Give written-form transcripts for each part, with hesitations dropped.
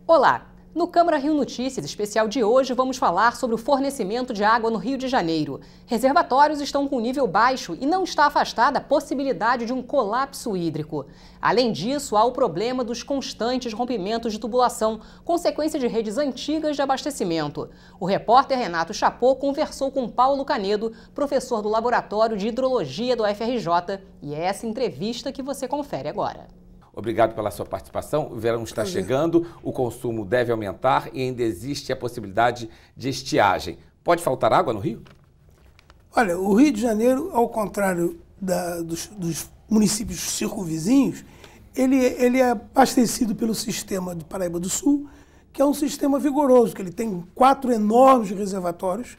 Olá! No Câmara Rio Notícias especial de hoje vamos falar sobre o fornecimento de água no Rio de Janeiro. Reservatórios estão com nível baixo e não está afastada a possibilidade de um colapso hídrico. Além disso, há o problema dos constantes rompimentos de tubulação, consequência de redes antigas de abastecimento. O repórter Renato Chapô conversou com Paulo Canedo, professor do Laboratório de Hidrologia do UFRJ, e é essa entrevista que você confere agora. Obrigado pela sua participação. O verão está chegando, o consumo deve aumentar e ainda existe a possibilidade de estiagem. Pode faltar água no Rio? Olha, o Rio de Janeiro, ao contrário dos municípios circunvizinhos, ele é abastecido pelo sistema de Paraíba do Sul, que é um sistema vigoroso, que ele tem 4 enormes reservatórios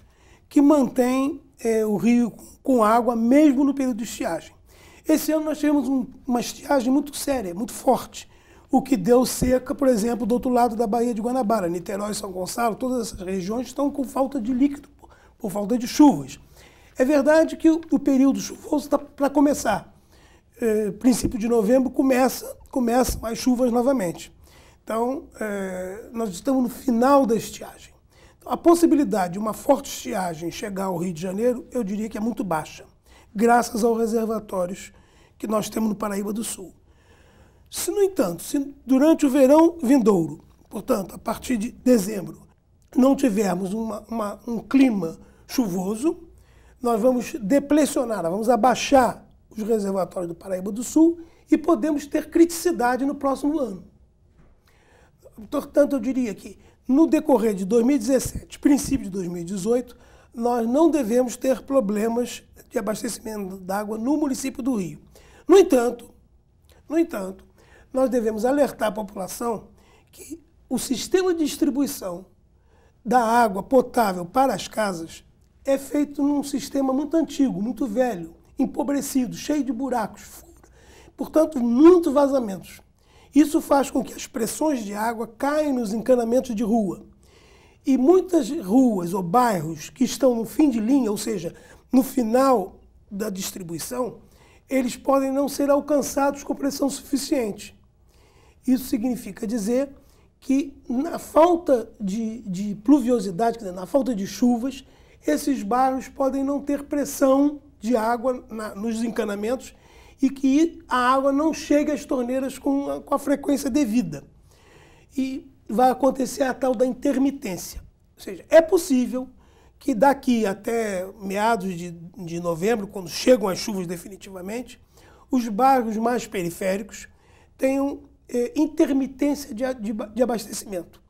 que mantêm o rio com água mesmo no período de estiagem. Esse ano nós tivemos uma estiagem muito séria, muito forte, o que deu seca, por exemplo, do outro lado da Baía de Guanabara, Niterói, São Gonçalo, todas essas regiões estão com falta de líquido, por falta de chuvas. É verdade que o período chuvoso está para começar. Princípio de novembro começam as chuvas novamente. Então, nós estamos no final da estiagem. Então, a possibilidade de uma forte estiagem chegar ao Rio de Janeiro, eu diria que é muito baixa, graças aos reservatórios que nós temos no Paraíba do Sul. Se, no entanto, durante o verão vindouro, portanto, a partir de dezembro, não tivermos um clima chuvoso, nós vamos deplecionar, vamos abaixar os reservatórios do Paraíba do Sul e podemos ter criticidade no próximo ano. Portanto, eu diria que no decorrer de 2017, princípio de 2018, nós não devemos ter problemas de abastecimento d'água no município do Rio. No entanto, nós devemos alertar a população que o sistema de distribuição da água potável para as casas é feito num sistema muito antigo, muito velho, empobrecido, cheio de buracos, portanto, muitos vazamentos. Isso faz com que as pressões de água caiam nos encanamentos de rua. E muitas ruas ou bairros que estão no fim de linha, ou seja, no final da distribuição, eles podem não ser alcançados com pressão suficiente. Isso significa dizer que na falta de pluviosidade, quer dizer, na falta de chuvas, esses bairros podem não ter pressão de água nos encanamentos e que a água não chegue às torneiras com a frequência devida. E vai acontecer a tal da intermitência. Ou seja, é possível que daqui até meados de novembro, quando chegam as chuvas definitivamente, os bairros mais periféricos tenham intermitência de abastecimento.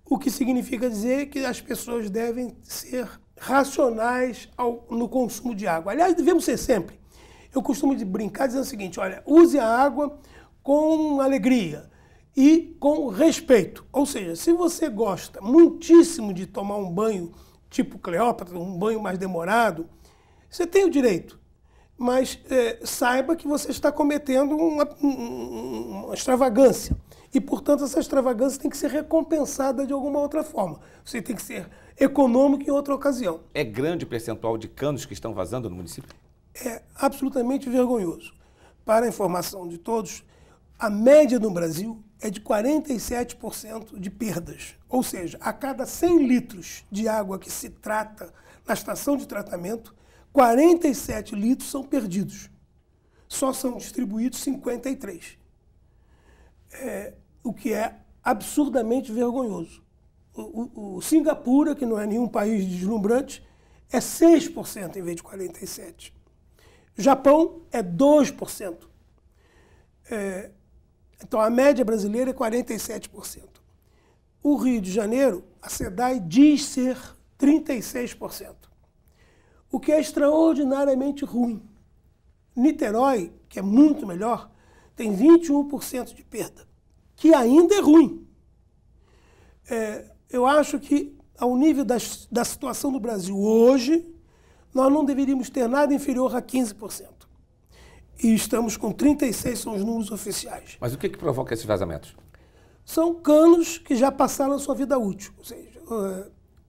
O que significa dizer que as pessoas devem ser racionais no consumo de água. Aliás, devemos ser sempre. Eu costumo brincar dizendo o seguinte, olha, use a água com alegria e com respeito. Ou seja, se você gosta muitíssimo de tomar um banho tipo Cleópatra, um banho mais demorado, você tem o direito. Mas saiba que você está cometendo uma extravagância. E, portanto, essa extravagância tem que ser recompensada de alguma outra forma. Você tem que ser econômico em outra ocasião. É grande o percentual de canos que estão vazando no município? É absolutamente vergonhoso. Para a informação de todos, a média no Brasil é de 47% de perdas. Ou seja, a cada 100 litros de água que se trata na estação de tratamento, 47 litros são perdidos. Só são distribuídos 53. O que é absurdamente vergonhoso. O Singapura, que não é nenhum país deslumbrante, é 6% em vez de 47%. O Japão é 2%. Então, a média brasileira é 47%. O Rio de Janeiro, a SEDAI diz ser 36%, o que é extraordinariamente ruim. Niterói, que é muito melhor, tem 21% de perda, que ainda é ruim. Eu acho que, ao nível da situação do Brasil hoje, nós não deveríamos ter nada inferior a 15%. E estamos com 36, são os números oficiais. Mas o que provoca esses vazamentos? São canos que já passaram a sua vida útil. Ou seja,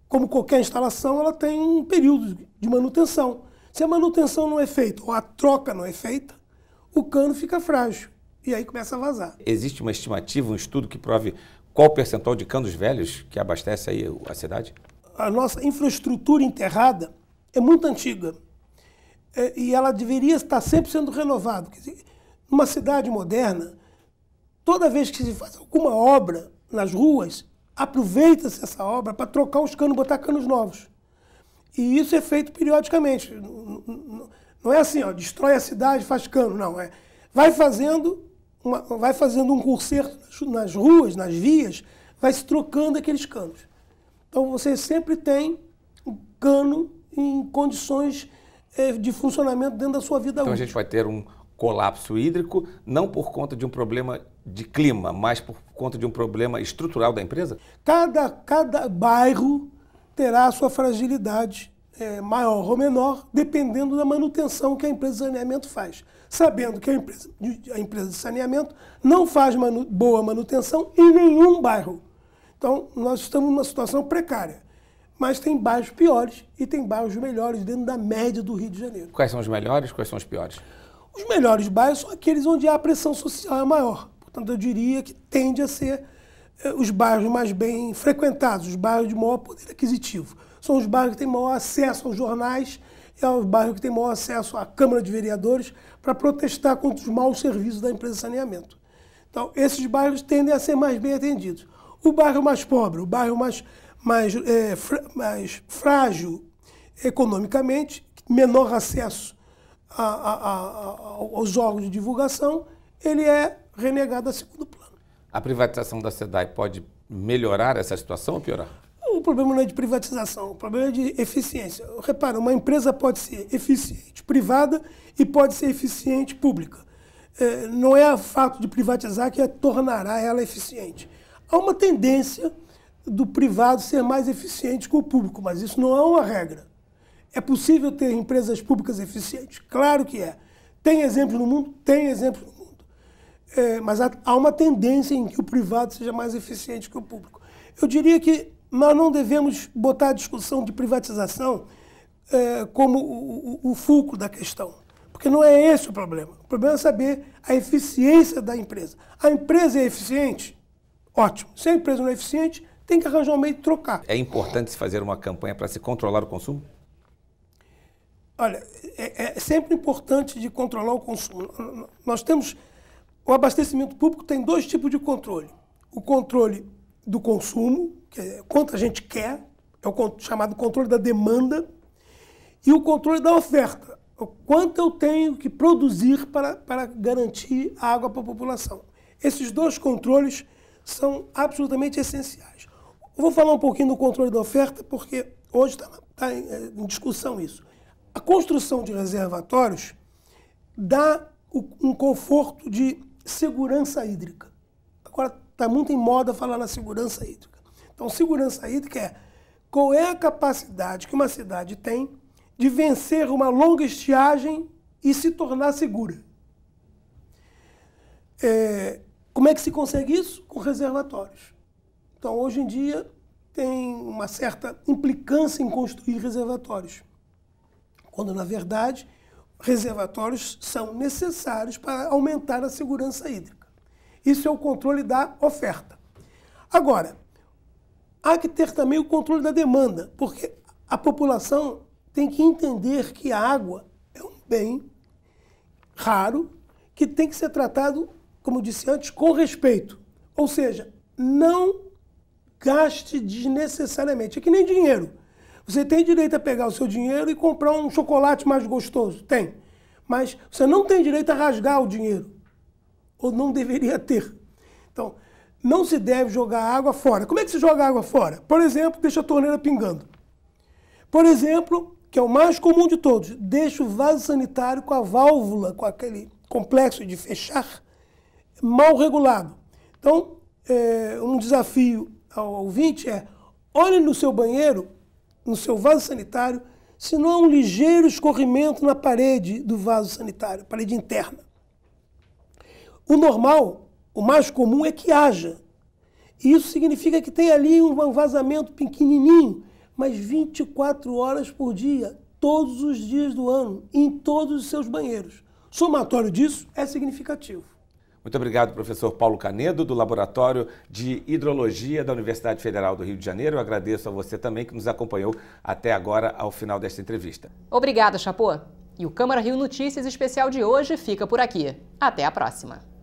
como qualquer instalação, ela tem um período de manutenção. Se a manutenção não é feita ou a troca não é feita, o cano fica frágil e aí começa a vazar. Existe uma estimativa, um estudo que prove qual o percentual de canos velhos que abastece aí a cidade? A nossa infraestrutura enterrada é muito antiga e ela deveria estar sempre sendo renovada. Quer dizer, numa cidade moderna, toda vez que se faz alguma obra nas ruas, aproveita-se essa obra para trocar os canos, botar canos novos. E isso é feito periodicamente. Não é assim, ó, destrói a cidade, faz cano, não. Vai fazendo um conserto nas ruas, nas vias, vai se trocando aqueles canos. Então você sempre tem um cano em condições de funcionamento dentro da sua vida útil. Então a gente vai ter um colapso hídrico, não por conta de um problema de clima, mas por conta de um problema estrutural da empresa? Cada bairro terá a sua fragilidade maior ou menor, dependendo da manutenção que a empresa de saneamento faz. Sabendo que a empresa de saneamento não faz boa manutenção em nenhum bairro. Então, nós estamos numa situação precária. Mas tem bairros piores e tem bairros melhores dentro da média do Rio de Janeiro. Quais são os melhores, quais são os piores? Os melhores bairros são aqueles onde a pressão social é maior. Portanto, eu diria que tende a ser os bairros mais bem frequentados, os bairros de maior poder aquisitivo. São os bairros que têm maior acesso aos jornais, é os bairros que têm maior acesso à Câmara de Vereadores para protestar contra os maus serviços da empresa de saneamento. Então, esses bairros tendem a ser mais bem atendidos. O bairro mais pobre, o bairro mais frágil economicamente, menor acesso aos órgãos de divulgação, ele é renegado a segundo plano. A privatização da SEDAI pode melhorar essa situação ou piorar? O problema não é de privatização, o problema é de eficiência. Repara, uma empresa pode ser eficiente privada e pode ser eficiente pública. Não é o fato de privatizar que tornará ela eficiente. Há uma tendência do privado ser mais eficiente que o público, mas isso não é uma regra. É possível ter empresas públicas eficientes? Claro que é. Tem exemplos no mundo? Tem exemplos no mundo. Mas há uma tendência em que o privado seja mais eficiente que o público. Eu diria que nós não devemos botar a discussão de privatização como o fulcro da questão, porque não é esse o problema. O problema é saber a eficiência da empresa. A empresa é eficiente? Ótimo. Se a empresa não é eficiente, tem que arranjar um meio de trocar. É importante se fazer uma campanha para se controlar o consumo? Olha, é sempre importante de controlar o consumo. Nós temos... O abastecimento público tem dois tipos de controle. O controle do consumo, que é quanto a gente quer, é o chamado controle da demanda, e o controle da oferta, o quanto eu tenho que produzir para garantir água para a população. Esses dois controles são absolutamente essenciais. Eu vou falar um pouquinho do controle da oferta, porque hoje está em discussão isso. A construção de reservatórios dá um conforto de segurança hídrica. Agora, está muito em moda falar na segurança hídrica. Então, segurança hídrica é qual é a capacidade que uma cidade tem de vencer uma longa estiagem e se tornar segura. Como é que se consegue isso? Com reservatórios. Então, hoje em dia, tem uma certa implicância em construir reservatórios, quando, na verdade, reservatórios são necessários para aumentar a segurança hídrica. Isso é o controle da oferta. Agora, há que ter também o controle da demanda, porque a população tem que entender que a água é um bem raro que tem que ser tratado, como eu disse antes, com respeito. Ou seja, não gaste desnecessariamente. É que nem dinheiro. Você tem direito a pegar o seu dinheiro e comprar um chocolate mais gostoso. Tem. Mas você não tem direito a rasgar o dinheiro. Ou não deveria ter. Então, não se deve jogar água fora. Como é que se joga água fora? Por exemplo, deixa a torneira pingando. Por exemplo, que é o mais comum de todos, deixa o vaso sanitário com a válvula, com aquele complexo de fechar, mal regulado. Então, um desafio ao ouvinte é, olhe no seu banheiro, no seu vaso sanitário, se não há um ligeiro escorrimento na parede do vaso sanitário, parede interna. O normal, o mais comum é que haja. E isso significa que tem ali um vazamento pequenininho, mas 24 horas por dia, todos os dias do ano, em todos os seus banheiros. O somatório disso é significativo. Muito obrigado, professor Paulo Canedo, do Laboratório de Hidrologia da Universidade Federal do Rio de Janeiro. Eu agradeço a você também que nos acompanhou até agora, ao final desta entrevista. Obrigada, Chapô. E o Câmara Rio Notícias especial de hoje fica por aqui. Até a próxima.